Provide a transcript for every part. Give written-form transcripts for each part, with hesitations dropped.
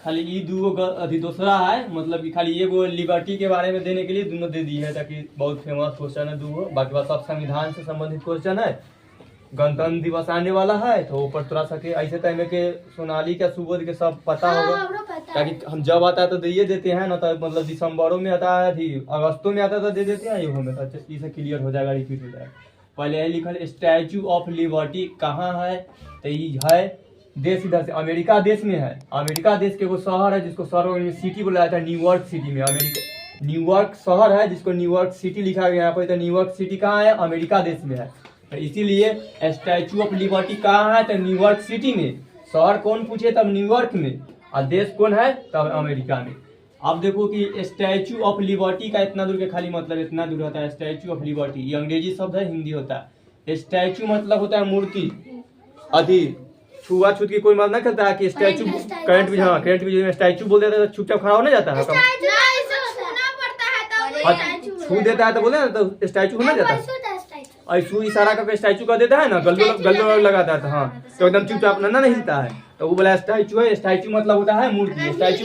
खाली ये अभी दूसरा है, मतलब कि खाली एगो लिबर्टी के बारे में देने के लिए दोनों दे दी है, ताकि बहुत फेमस क्वेश्चन है दूगो। बाकी बात सब संविधान से संबंधित क्वेश्चन है। गणतंत्र दिवस आने वाला है तो ऊपर थोड़ा सा के ऐसे टाइम के सोनाली का सुबोध के सब पता होगा, ताकि हम जब आता है तो दे देते हैं ना, तो मतलब दिसंबरों में आता है, अभी अगस्तों में आता है तो दे देते हैं, ये में इसे क्लियर हो जाएगा, रिपीट हो जाएगा। पहले है लिखल स्टैचू ऑफ लिबर्टी कहाँ है, तो ये है देश इधर से अमेरिका देश में है। अमेरिका देश के वो शहर है जिसको शहर सिटी बोला जाता है, न्यूयॉर्क सिटी में। अमेरिका न्यूयॉर्क शहर है जिसको न्यूयॉर्क सिटी लिखा गया यहाँ पर, तो न्यूयॉर्क सिटी कहाँ है, अमेरिका देश में है। तो इसीलिए स्टैचू ऑफ लिबर्टी कहाँ है, तो न्यूयॉर्क सिटी में। शहर कौन पूछे तब न्यूयॉर्क में, और देश कौन है तब अमेरिका में। अब देखो कि स्टैचू ऑफ लिबर्टी का इतना दूर के खाली मतलब इतना दूर होता है। स्टैचू ऑफ लिबर्टी ये अंग्रेजी शब्द है, हिंदी होता है। स्टैचू मतलब होता है मूर्ति। अभी छुआछूत की कोई मतलब ना करता है कि स्टैचू करंट भी, हाँ करंट भी स्टैचू बोल देता है तो चुपचाप खड़ा होना जाता है, छू देता है तो बोले ना तो स्टैचू होना जाता है। ऐसू इशारा करके स्टैचू कर देता है ना, गल्लो लगाता है, हाँ तो एकदम चुपचाप ना हिलता है, तो वो बोला स्टैचू है। स्टैचू मतलब होता है मूर्ति। स्टैचू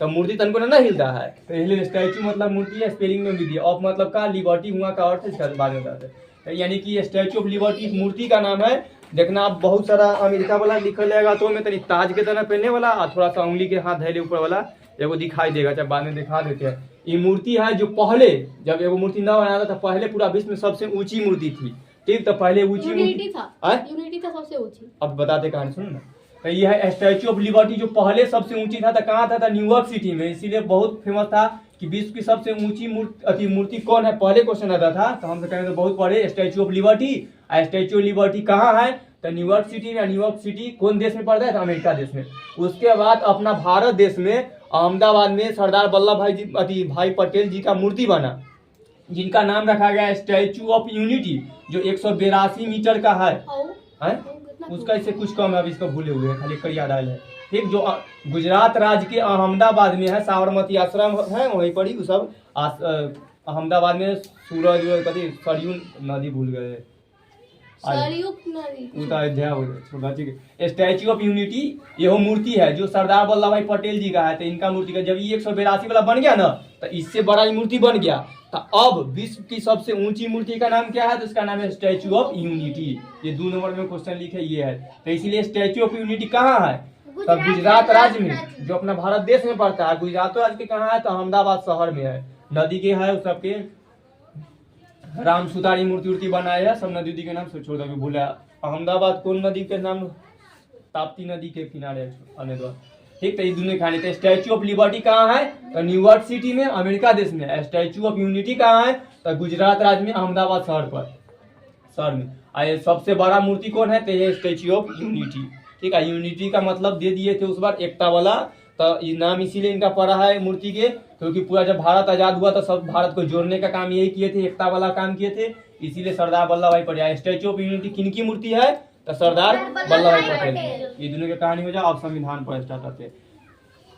तो मूर्ति तनको ना हिलता है, तो इसलिए स्टैचू मतलब मूर्ति है। स्पेलिंग में भी दिया। ऑफ मतलब का, लिबर्टी हुआ का अर्थ इसका बाद में बताते हैं। यानी कि स्टैचू ऑफ लिबर्टी इस मूर्ति का नाम है। देखना आप बहुत सारा अमेरिका वाला लिखल जाएगा तो में तनी ताज के तरह पहनने वाला, और थोड़ा सा उंगली के हाथ धैले ऊपर वाला एगो दिखाई देगा, चाहे बाद में दिखा देते हैं। ये मूर्ति है जो पहले जब एगो मूर्ति न बनाया था, पहले पूरा विश्व में सबसे ऊंची मूर्ति थी। ठीक, तो पहले ऊंची मूर्ति था सबसे ऊंची। अब बताते कहानी सुनो ना। तो ये है स्टैचू ऑफ लिबर्टी जो पहले सबसे ऊंची था, तो कहाँ था, न्यूयॉर्क सिटी में। इसीलिए बहुत फेमस था कि विश्व की सबसे ऊंची मूर्ति कौन है, पहले क्वेश्चन आता था, तो हम तो कहेंगे बहुत पहले statue of liberty. Statue of liberty कहाँ है, तो न्यूयॉर्क सिटी में। न्यूयॉर्क सिटी कौन देश में पड़ता है, तो अमेरिका देश में। उसके बाद अपना भारत देश में अहमदाबाद में सरदार वल्लभ भाई पटेल जी का मूर्ति बना, जिनका नाम रखा गया स्टैचू ऑफ यूनिटी, जो 182 मीटर का है। उसका इससे कुछ कम है, अभी इसको भूले हुए हैं, खाली कर याद आयल है। ठीक, जो गुजरात राज्य के अहमदाबाद में है, साबरमती आश्रम है वहीं पर ही। वो सब अहमदाबाद में सूरज कभी सरयू नदी भूल गए, स्टैचू ऑफ यूनिटी यह मूर्ति है जो सरदार वल्लभ भाई पटेल जी का है। तो इनका मूर्ति का जब ये 182 वाला बन गया ना, तो इससे बड़ा मूर्ति बन गया। तो अब विश्व की सबसे ऊंची मूर्ति का नाम क्या है, तो इसका नाम है स्टैचू ऑफ यूनिटी। ये 2 नंबर में क्वेश्चन लिखे ये है। तो इसीलिए स्टैचू ऑफ यूनिटी कहाँ है, तो गुजरात राज्य में, जो अपना भारत देश में पड़ता है। गुजरात राज्य के कहाँ है, तो अहमदाबाद शहर में है। नदी के है उस सबके राम सुतारी मूर्ति बनाए है, सब नदी के नाम से छोड़ दो भूला। अहमदाबाद कौन नदी के नाम, ताप्ती नदी के किनारे आने दो। ठीक, तो ये दोनों खाने थे। स्टैचू ऑफ लिबर्टी कहाँ है, तो न्यूयॉर्क सिटी में, अमेरिका देश में। स्टैचू ऑफ यूनिटी कहाँ है, तो गुजरात राज्य में, अहमदाबाद शहर में। सबसे बड़ा मूर्ति कौन है, तो ये स्टैचू ऑफ यूनिटी। ठीक है, यूनिटी का मतलब दे दिए थे उस बार, एकता वाला। तो ये नाम इसीलिए इनका पड़ा है मूर्ति के, क्योंकि पूरा जब भारत आजाद हुआ तो सब भारत को जोड़ने का काम यही किए थे, एकता वाला काम किए थे। इसीलिए सरदार वल्लभ भाई पटेल। स्टैचू ऑफ यूनिटी किनकी मूर्ति है, तो सरदार वल्लभ भाई पटेल। ये दोनों की कहानी हो जाए। अब संविधान पर स्टार्ट करते हैं।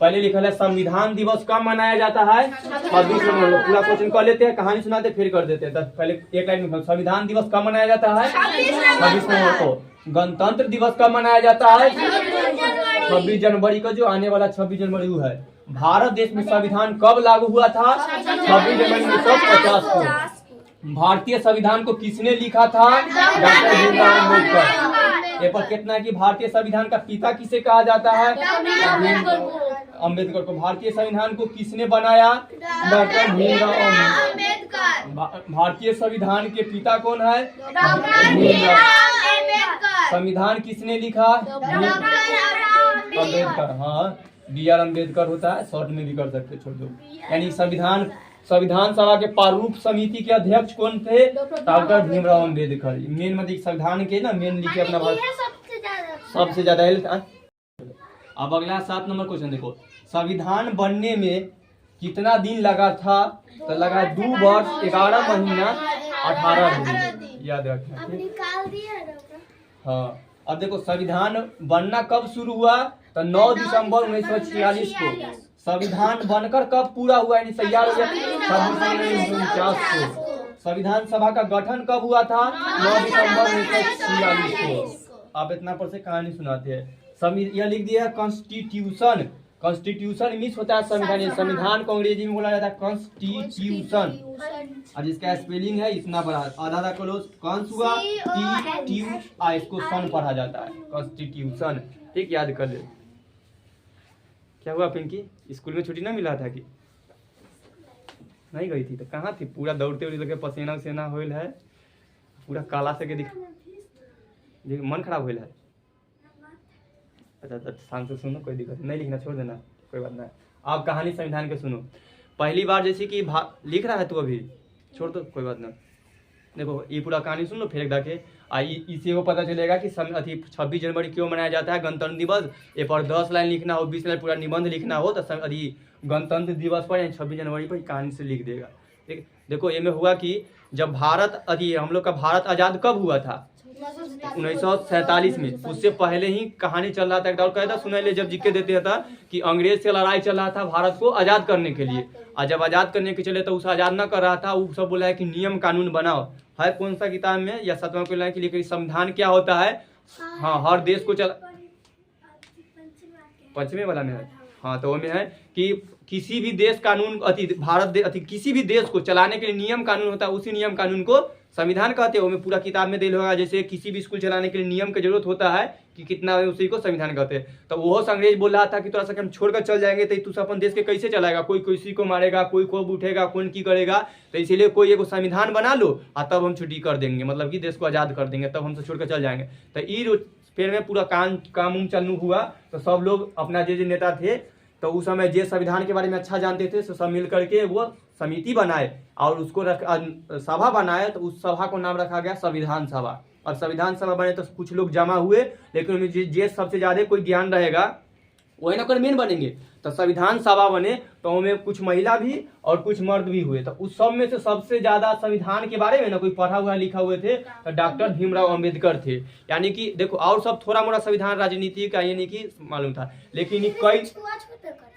पहले लिखा है संविधान दिवस कब मनाया जाता है, 26 नवंबर। पूरा क्वेश्चन कर लेते हैं, कहानी सुनाते फिर कर देते हैं। पहले एक लाइन में संविधान दिवस कब मनाया जाता है, 26 नवंबर को। गणतंत्र दिवस कब मनाया जाता है, 26 जनवरी को। जो आने वाला 26 जनवरी है। भारत देश में संविधान कब लागू हुआ था, 26 जनवरी 1950 को। भारतीय संविधान को किसने लिखा था, डॉक्टर भीमराव अम्बेडकर। ये पर कितना कि भारतीय संविधान का पिता किसे कहा जाता है, अम्बेडकर को। भारतीय संविधान को किसने बनाया, डॉक्टर भीमराव अम्बेडकर। भारतीय संविधान के पिता कौन है, संविधान किसने लिखा, अम्बेडकर। हाँ, BR अम्बेडकर होता है, शॉर्ट में भी कर सकते, छोड़ दो। यानी संविधान सभा के प्रारूप समिति के अध्यक्ष कौन थे, डॉक्टर भीमराव अम्बेडकर। मेन मतलब संविधान के ना मेन लिखे अपना भारत सबसे ज्यादा। अब अगला 7 नंबर क्वेश्चन देखो। संविधान बनने में कितना दिन लगा था, तो लगा 2 वर्ष 11 महीना 18 दिन। याद रखें। हाँ, अब देखो संविधान बनना कब शुरू हुआ, तो 9 दिसंबर 1946 को। संविधान बनकर कब पूरा हुआ, यानी तैयार हो गया, 26 जनवरी 1949 को। संविधान सभा का गठन कब हुआ था, 9 दिसंबर 1946 को। आप इतना पर से कहानी सुनाते हैं। यह लिख दिया कॉन्स्टिट्यूशन। कॉन्स्टिट्यूशन मीन्स होता है संविधान। संविधान को अंग्रेजी में बोला जाता है कॉन्स्टिट्यूशन। और इसका स्पेलिंग है इतना बड़ा, आधा आधा क्लोज कॉन्स हुआ टी ट्यू आ, इसको सन पढ़ा जाता है कॉन्स्टिट्यूशन। ठीक, याद कर ले। क्या हुआ पिंकी, स्कूल में छुट्टी ना मिला था कि नहीं गई थी? तो कहाँ थी? पूरा दौड़ते हुए लगे, पसीना उसीना होल है, पूरा काला से के दिख मन खराब होल है। अच्छा शांत से सुनो, कोई दिक्कत नहीं, लिखना छोड़ देना, कोई बात नहीं। आप कहानी संविधान के सुनो। पहली बार जैसे कि लिख रहा है तू, अभी छोड़ दो, कोई बात नहीं। देखो ये पूरा कहानी सुन लो, फिर जाके इसी को पता चलेगा कि 26 जनवरी क्यों मनाया जाता है, गणतंत्र दिवस। ये पर 10 लाइन लिखना हो, 20 लाइन पूरा निबंध लिखना हो तो अभी गणतंत्र दिवस पर यानी 26 जनवरी पर कहानी से लिख देगा। ठीक, देखो ये में हुआ कि जब भारत हम लोग का भारत आज़ाद कब हुआ था? 1947 में। उससे पहले ही कहानी चल रहा था, एक दौर कहता सुना ले, जब जीके देते था कि अंग्रेज से लड़ाई चल रहा था भारत को आज़ाद करने के लिए। और जब आज़ाद करने के चले तो उसे आज़ाद न कर रहा था, वो सब बोला है कि नियम कानून बनाओ। है कौन सा किताब में या 7वां को लाइन के लिए संविधान क्या होता है? हाँ, हर देश को पश्चिमी वाला में है। हाँ, तो वो में है कि किसी भी देश कानून किसी भी देश को चलाने के लिए नियम कानून होता है, उसी नियम कानून को संविधान कहते हैं। वो में पूरा किताब में दिल होगा, जैसे किसी भी स्कूल चलाने के लिए नियम की जरूरत होता है कि कितना है, उसी को संविधान कहते हैं। तो वो अंग्रेज बोल रहा था कि थोड़ा सा हम छोड़कर चल जाएंगे तो तू अपन देश के कैसे चलाएगा, कोई किसी को मारेगा, कोई खूब उठेगा, कौन की करेगा, तो इसीलिए कोई एक संविधान बना लो और तब हम छुट्टी कर देंगे, मतलब कि देश को आज़ाद कर देंगे, तब हमसे छोड़कर चल जाएंगे। तो ये फिर में पूरा काम चालू हुआ। तो सब लोग अपना जो नेता थे तो उस समय जो संविधान के बारे में अच्छा जानते थे सब मिल करके वो समिति बनाए और उसको सभा बनाए। तो उस सभा को नाम रखा गया संविधान सभा। और संविधान सभा बने तो कुछ लोग जमा हुए, लेकिन उनमें जे सबसे ज्यादा कोई ज्ञान रहेगा वही ना मेन बनेंगे। तो संविधान सभा बने तो उनमें कुछ महिला भी और कुछ मर्द भी हुए। तो उस सब में से सबसे ज्यादा संविधान के बारे में ना कोई पढ़ा हुआ लिखा हुए थे तो डॉक्टर भीमराव अंबेडकर थे। यानी कि देखो और सब थोड़ा मोड़ा संविधान राजनीति का ये नहीं कि मालूम था, लेकिन कई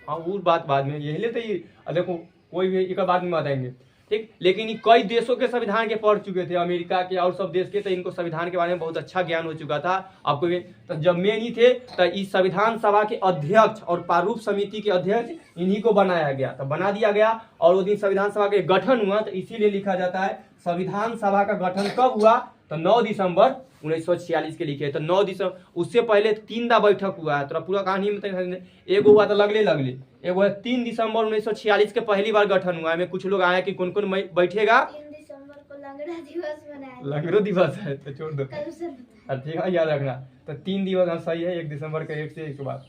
हाँ वो बात बाद में, यही तो ये देखो कोई भी एक बाद में बताएंगे। ठीक, लेकिन कई देशों के संविधान के पढ़ चुके थे, अमेरिका के और सब देश के, तो इनको संविधान के बारे में बहुत अच्छा ज्ञान हो चुका था आपको भी। तो जब मेन ही थे तो इस संविधान सभा के अध्यक्ष और प्रारूप समिति के अध्यक्ष इन्हीं को बनाया गया, तो बना दिया गया। और उस दिन संविधान सभा के गठन हुआ, तो इसीलिए लिखा जाता है संविधान सभा का गठन कब हुआ, तो 9 दिसंबर 1946 के लिखे। तो 9 दिसंबर, उससे पहले 3 बैठक हुआ है। तो पूरा कहानी में एगो हुआ तो लगले एगो है 3 दिसंबर 1946 के पहली बार गठन हुआ है। में कुछ लोग आए कि कौन कौन बैठेगा। 3 दिसंबर को लंगड़ा दिवस मनाया, लंगड़ो दिवस है तो छोड़ दो, ठीक है याद रखना। तो 3 दिवस हम सही है, 1 दिसंबर के 1 से 1 के बाद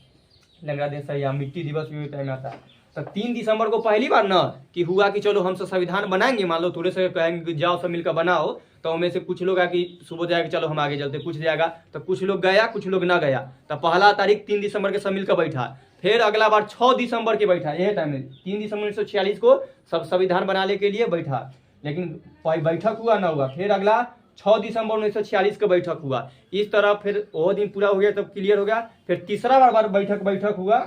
लंगड़ा दिवस सही है, मिट्टी दिवस भी होता है आता है। तो 3 दिसंबर को पहली बार ना कि हुआ कि चलो हम सब संविधान बनाएंगे, मान लो थोड़े से कहेंगे जाओ सब मिलकर बनाओ, तो उनमें से कुछ लोग आए कि सुबह जाएगा चलो हम आगे चलते, कुछ जाएगा, तो कुछ लोग गया कुछ लोग ना गया। तो पहला तारीख 3 दिसंबर के सब मिलकर बैठा, फिर अगला बार 6 दिसंबर के बैठा, यही टाइम में 3 दिसंबर 1946 को सब संविधान बनाने के लिए बैठा, लेकिन बैठक हुआ ना हुआ। फिर अगला 6 दिसंबर 1946 का बैठक हुआ। इस तरह फिर वो दिन पूरा हो गया, तब क्लियर हो गया। फिर तीसरा बार बैठक हुआ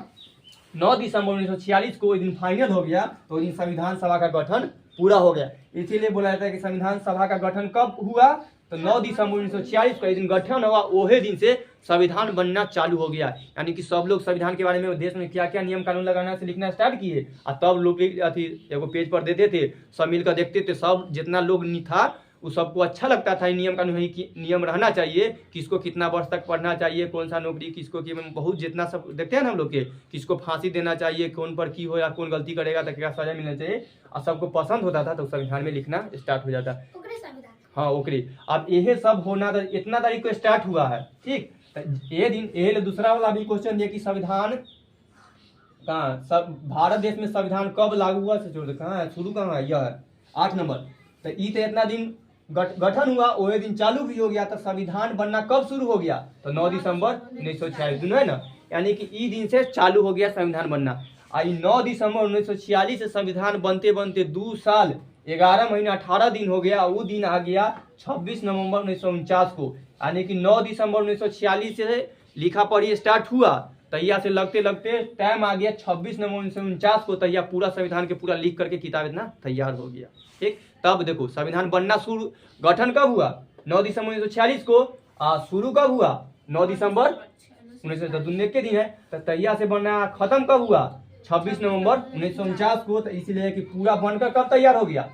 9 दिसंबर 1946 को, दिन फाइनल हो गया, तो दिन संविधान सभा का गठन पूरा हो गया। इसीलिए बोला जाता है कि संविधान सभा का गठन कब हुआ, तो 9 दिसंबर 1946 को दिन गठन हुआ, वही दिन से संविधान बनना चालू हो गया। यानी कि सब लोग संविधान के बारे में देश में क्या क्या नियम कानून लगाना से लिखना स्टार्ट किए, और तब लोग एगो पेज पर देते थे, सब मिलकर देखते थे, सब जितना लोग नहीं था उस सबको अच्छा लगता था नियम कानून है कि नियम रहना चाहिए, किसको कितना वर्ष तक पढ़ना चाहिए, कौन सा नौकरी किसको की, बहुत जितना सब देखते हैं ना हम लोग के, किसको फांसी देना चाहिए, कौन पर की हो या कौन गलती करेगा तो क्या सजा मिलना चाहिए, और सबको पसंद होता था तो संविधान में लिखना स्टार्ट हो जाता। हाँ ओकरी, अब यही सब होना था, इतना तारीख को स्टार्ट हुआ है। ठीक, ये दिन ये दूसरा वाला भी क्वेश्चन दिया कि संविधान कहाँ, सब भारत देश में संविधान कब लागू हुआ से छोड़ कहाँ है, शुरू कहाँ है, यह है 8 नंबर। तो ई तो इतना दिन गठन हुआ, वही दिन चालू भी हो गया। तो संविधान बनना कब शुरू हो गया, तो 9 दिसंबर 1946 दिन है ना, यानी कि ई दिन से चालू हो गया संविधान बनना। आई 9 दिसंबर 1946 से संविधान बनते बनते 2 साल 11 महीना 18 दिन हो गया। वो दिन आ गया 26 नवंबर 1949 को, यानी कि 9 दिसंबर 1946 से लिखा पढ़ी स्टार्ट हुआ, तैया से लगते लगते टाइम आ गया 26 नवंबर 1949 को, तैया पूरा संविधान के पूरा लिख करके किताब इतना तैयार हो गया। ठीक, तब देखो संविधान बनना शुरू, गठन कब हुआ 9 दिसंबर 1946 को, शुरू कब हुआ 9 दिसंबर 19 के दिन है, तो तैयार से बनना खत्म कब हुआ? 26 नवंबर 1949 को। तो इसीलिए कि पूरा बनकर कब तैयार हो गया?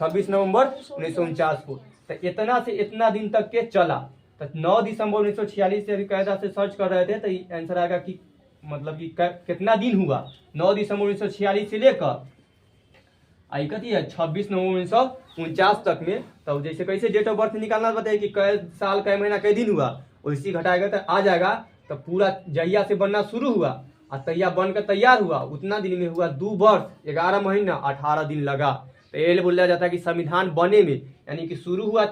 26 नवंबर 1949 को। तो इतना से इतना दिन तक के चला। तो 9 दिसंबर 1946 से अभी कायदा से सर्च कर रहे थे, तो आंसर आएगा कि मतलब कि कितना दिन हुआ 9 दिसंबर 1946 से लेकर आई कथी है 26 नवंबर 1949 तक में। तो जैसे कैसे डेट ऑफ बर्थ निकालना बताइए कि कै साल कै महीना कै दिन हुआ, वैसी घटाएगा तो आ जाएगा। तो पूरा जहिया से बनना शुरू हुआ और तैयार बनकर तैयार हुआ उतना दिन में हुआ 2 वर्ष 11 महीना 18 दिन लगा। तो ये बोला जाता है कि संविधान बने में, यानी कि शुरू हुआ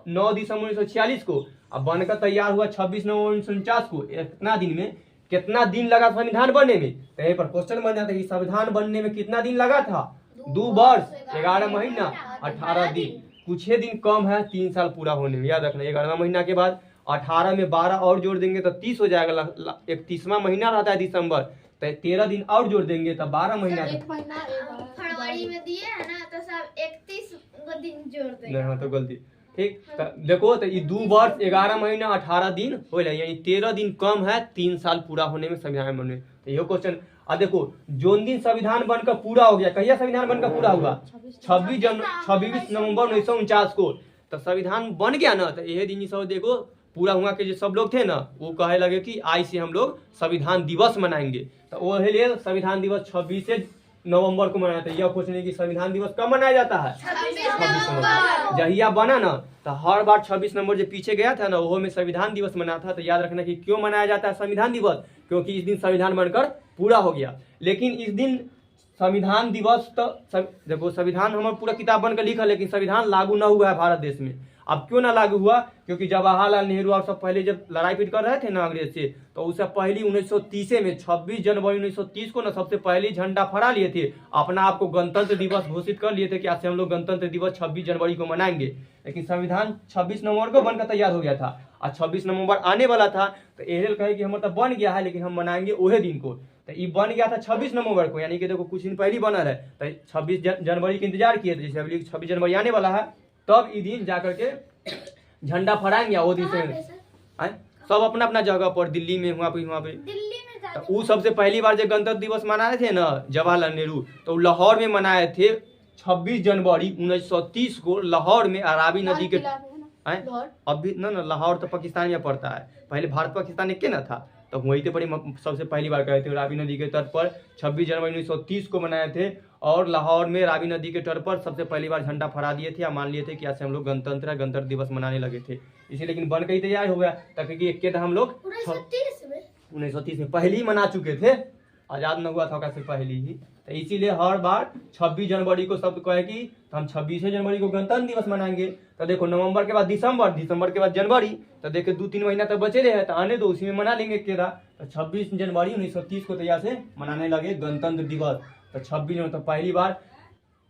9 दिसंबर 1946 को और बनकर तैयार हुआ 26 नवंबर 1949 को। इतना दिन में कितना दिन लगा संविधान बनने में? तो यहीं पर क्वेश्चन बन जाता है कि संविधान बनने में कितना दिन लगा था? 2 वर्ष 11 महीना 18 दिन। कुछ ही दिन कम है 3 साल पूरा होने में। याद रखना 11 महीना के बाद 18 में 12 और जोड़ देंगे तो 30 हो जाएगा। 31वां महीना रहता है दिसंबर, तो 13 दिन और जोड़ देंगे तो 12 महीना। फरवरी में दिए है ना, तो सब 31 दिन जोड़ देंगे। नहीं हाँ तो गलती ठीक। तो देखो तो ये 2 वर्ष 11 महीना 18 दिन हो, यानी 13 दिन कम है 3 साल पूरा होने में संविधान बनने। तो ये क्वेश्चन अब देखो, जोन दिन संविधान बनकर पूरा हो गया, कहिया संविधान बनकर पूरा हुआ? 26 नवंबर 1949 को। तो संविधान बन गया ना, तो यही दिन सब देखो पूरा हुआ के जो सब लोग थे ना वो कहे लगे कि आज से हम लोग संविधान दिवस मनाएंगे। तो वो लिए संविधान दिवस 26 नवंबर को मनाया था। यह क्वेश्चन है कि संविधान दिवस कब मनाया जाता है? 26 नवंबर। जहिया बना ना तो हर बार 26 नवंबर जो पीछे गया था ना वो में संविधान दिवस मना था। तो याद रखना कि क्यों मनाया जाता है संविधान दिवस? क्योंकि इस दिन संविधान बनकर पूरा हो गया। लेकिन इस दिन संविधान दिवस तो देखो संविधान हमारा पूरा किताब बनकर लिखा, लेकिन संविधान लागू न हुआ है भारत देश में। अब क्यों ना लागू हुआ? क्योंकि जवाहरलाल नेहरू और सब पहले जब लड़ाई पीट कर रहे थे ना अंग्रेज से, तो उससे पहले 1930 में 26 जनवरी 1930 को ना सबसे पहले झंडा फहरा लिए थे, अपना आप को गणतंत्र दिवस घोषित कर लिए थे कि आज से हम लोग गणतंत्र दिवस 26 जनवरी को मनाएंगे। लेकिन संविधान 26 नवंबर को बनकर तैयार हो गया था और 26 नवंबर आने वाला था। तो एल कहे कि हमारा तो बन गया है लेकिन हम मनाएंगे वही दिन को। तो ये बन गया था 26 नवंबर को, यानी कि देखो कुछ दिन पहले बना है। तो 26 जनवरी के इंतजार किए थे, जैसे अभी 26 जनवरी आने वाला है तब ये दिन जाकर के झंडा फहराएंगे। वो दिन से सब अपना अपना जगह पर दिल्ली में वहाँ पे तो वो सबसे पहली बार जब गणतंत्र दिवस मनाए थे ना जवाहरलाल नेहरू, तो लाहौर में मनाए थे 26 जनवरी 1930 को। लाहौर में रावी नदी के अभी ना लाहौर तो पाकिस्तान में पड़ता है, पहले भारत पाकिस्तान एक के ना था। तो वही तो बड़ी सबसे पहली बार कहे थे रावी नदी के तट पर 26 जनवरी 1930 को मनाए थे। और लाहौर में रावी नदी के तट पर सबसे पहली बार झंडा फहरा दिए थे, मान लिए थे कि आज से हम लोग गणतंत्र दिवस मनाने लगे थे। इसी लेकिन बन के ही तैयार हो गया, क्योंकि एक के हम लोग 1930 में पहले ही मना चुके थे, आजाद न हुआ था कैसे पहले ही। तो इसीलिए हर बार 26 जनवरी को सब कहे कि हम 26 जनवरी को गणतंत्र दिवस मनाएंगे। तो देखो नवंबर के बाद दिसंबर के बाद जनवरी, तो देखो 2-3 महीना तक बचे रहे, तो आने दो उसी में मना लेंगे केरा। तो 26 जनवरी 1930 को तैयार से मनाने लगे गणतंत्र दिवस। तो 26 जनवरी तो पहली बार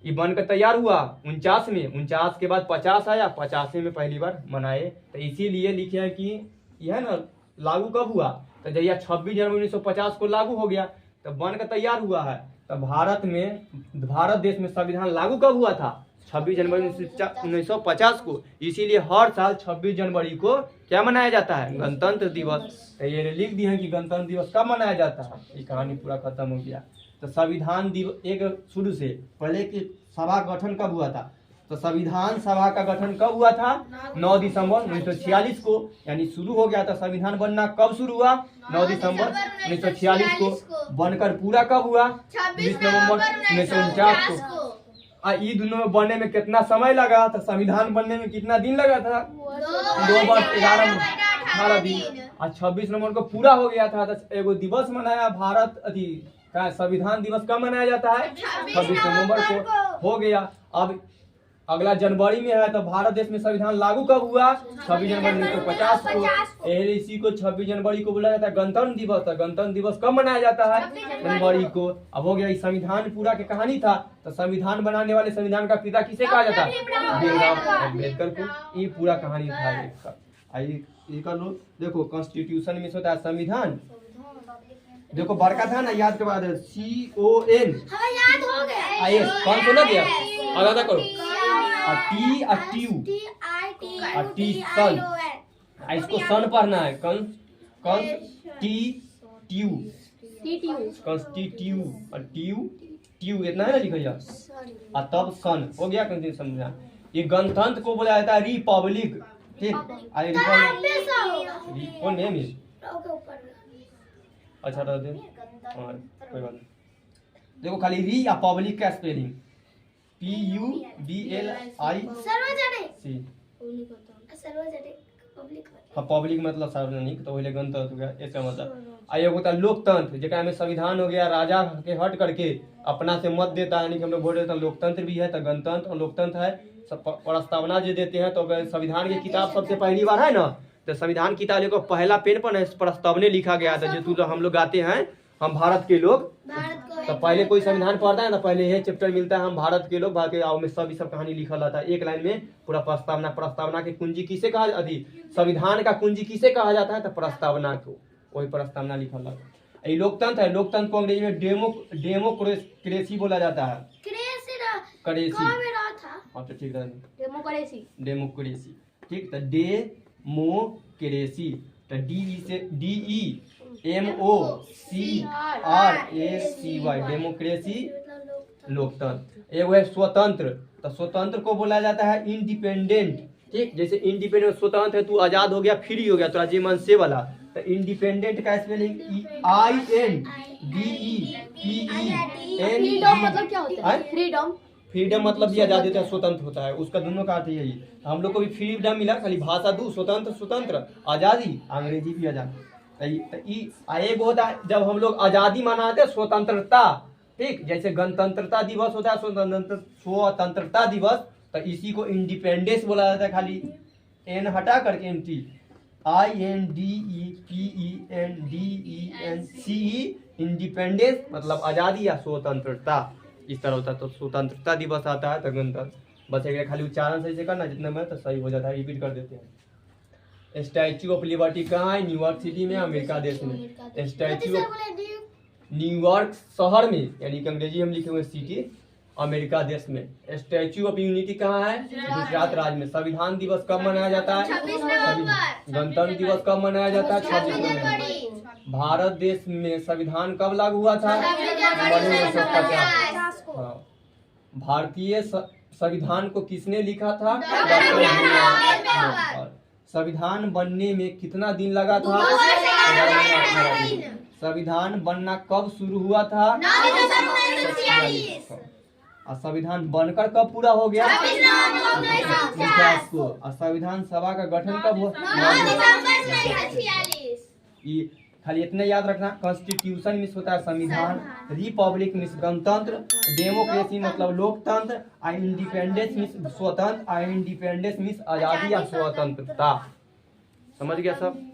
ये बनकर तैयार हुआ 49 में, 49 के बाद 50 आया, 50 में पहली बार मनाए। तो इसीलिए लिखे है कि यह ना लागू कब हुआ? तो जब 26 जनवरी 1950 को लागू हो गया तो बनकर तैयार हुआ है। तो भारत देश में संविधान लागू कब हुआ था? 26 जनवरी 1950 को। इसीलिए हर साल 26 जनवरी को क्या मनाया जाता है? गणतंत्र दिवस। तो ये लिख दिए हैं कि गणतंत्र दिवस कब मनाया जाता है। ये कहानी पूरा खत्म हो गया। तो संविधान दिवस एक शुरू से पहले की सभा गठन कब हुआ था? तो संविधान सभा का गठन कब हुआ था? 9 दिसंबर 1946 को, यानी शुरू हो गया था। संविधान बनना कब शुरू हुआ? 9 दिसंबर 1946 को। बनकर पूरा कब हुआ? 26 नवंबर 1949 को। ये दोनों में बनने में कितना समय लगा? तो संविधान बनने में कितना दिन लगा था? 2 वर्ष 18 दिन। और 26 नवंबर को पूरा हो गया था। तो एगो दिवस मनाया भारत संविधान दिवस कब मनाया जाता है? 26 नवंबर को हो गया। अब अगला जनवरी में है, तो भारत देश में संविधान लागू कब हुआ? 26 जनवरी 1950 को। इसी को 26 जनवरी को बोला जाता है गणतंत्र दिवस। गणतंत्र दिवस कब मनाया जाता है? जनवरी को। अब हो गया संविधान पूरा की कहानी था। तो संविधान बनाने वाले संविधान का पिता किसे कहा जाता है? भीमराव अम्बेडकर को। ये पूरा कहानी था। आइए कर लो। देखो कॉन्स्टिट्यूशन में होता है संविधान, देखो बड़का था ना, याद के बाद CON याद हो गया। IS कौन सुना गया? आधा करो टी सन, इसको सन पढ़ना है। ट्यू इतना है ना लिखा जा और तब सन हो गया कंटिन्यू समझा। ये गणतंत्र को बोला जाता है रिपब्लिक, ठीक। कौन नेम इज अच्छा रह दे हाँ कोई बात नहीं। देखो खाली री या पब्लिक का स्पेलिंग PUBLIC हाँ पब्लिक मतलब सार्वजनिक, तो वही गणतंत्र हो गया इसका मतलब। आयोग होता है लोकतंत्र, जेकरा में संविधान हो गया, राजा के हट करके अपना से मत देता है, यानी कि हम लोग वोट देते हैं। लोकतंत्र भी है तो गणतंत्र और लोकतंत्र है। सब प्रस्तावना जो देते हैं तो अगर संविधान की किताब सबसे पहली बार है ना, तो संविधान किताब को पहला पेन पर प्रस्तावने लिखा गया था। जो तू हम लोग गाते हैं हम भारत के लोग, तो पहले कोई संविधान पढ़ता है ना पहले यह चैप्टर मिलता है हम भारत के लोग, बाकी में सब कहानी लिखा रहता है एक लाइन में पूरा प्रस्तावना। प्रस्तावना की कुंजी किसे कहा जाती है, संविधान का कुंजी किसे कहा जाता है, तो प्रस्तावना को, वही प्रस्तावना लिखा रहता है। ये लोकतंत्र है, लोकतंत्र को अंग्रेजी में डेमोक्रेसी बोला जाता है। करेसी हाँ तो ठीक है डेमोक्रेसी, ठीक। तो डेमोक्रेसी तो DEMOCRACY डेमोक्रेसी लोकतंत्र। एक है स्वतंत्र, तो स्वतंत्र को बोला जाता है इंडिपेंडेंट, ठीक। जैसे इंडिपेंडेंट स्वतंत्र है, तू आजाद हो गया, फ्री हो गया, तो जे मन से वाला। तो इंडिपेंडेंट का स्पेलिंग फ्रीडम मतलब क्या होता है? फ्रीडम मतलब भी आजादी होता है, स्वतंत्र होता है, उसका दोनों का अर्थ यही। हम लोग को भी फ्रीडम मिला, खाली भाषा दू स्वतंत्र आजादी, अंग्रेजी भी आजादी। एक होता है जब हम लोग आजादी मनाते हैं स्वतंत्रता, ठीक। जैसे गणतंत्रता दिवस होता है, स्वतंत्रता दिवस, तो इसी को इंडिपेंडेंस बोला जाता है। खाली एन हटा करके NT INDEPENDENCE इंडिपेंडेंस मतलब आजादी या स्वतंत्रता, इस तरह होता है। तो स्वतंत्रता दिवस आता है तो गणतंत्र, बस एक खाली उच्चारण सही से करना, जितना में तो सही हो जाता है। रिपीट कर देते हैं। स्टैच्यू ऑफ लिबर्टी कहाँ है? न्यूयॉर्क सिटी में, अमेरिका देश में। स्टैच्यू ऑफ न्यूयॉर्क शहर में, यानी कि अंग्रेजी हम लिखे हुए सिटी, अमेरिका देश में। स्टैच्यू ऑफ यूनिटी कहाँ है? गुजरात राज्य में। संविधान दिवस कब मनाया जाता है? गणतंत्र दिवस कब मनाया जाता है? 26 नवंबर। भारत देश में संविधान कब लागू हुआ था? 1950। हाँ। भारतीय संविधान को किसने लिखा था? संविधान बनने में कितना दिन लगा था? संविधान बनना कब शुरू हुआ था? और संविधान बनकर कब पूरा हो गया? 1949 को। और संविधान सभा का गठन कब हुआ? ये खाली इतना याद रखना, कॉन्स्टिट्यूशन मीन्स होता है संविधान, रिपब्लिक मीन्स गणतंत्र, डेमोक्रेसी मतलब लोकतंत्र, और इंडिपेंडेंस मीन्स स्वतंत्र, और इंडिपेंडेंस मीन्स आजादी या स्वतंत्रता। समझ गया सब?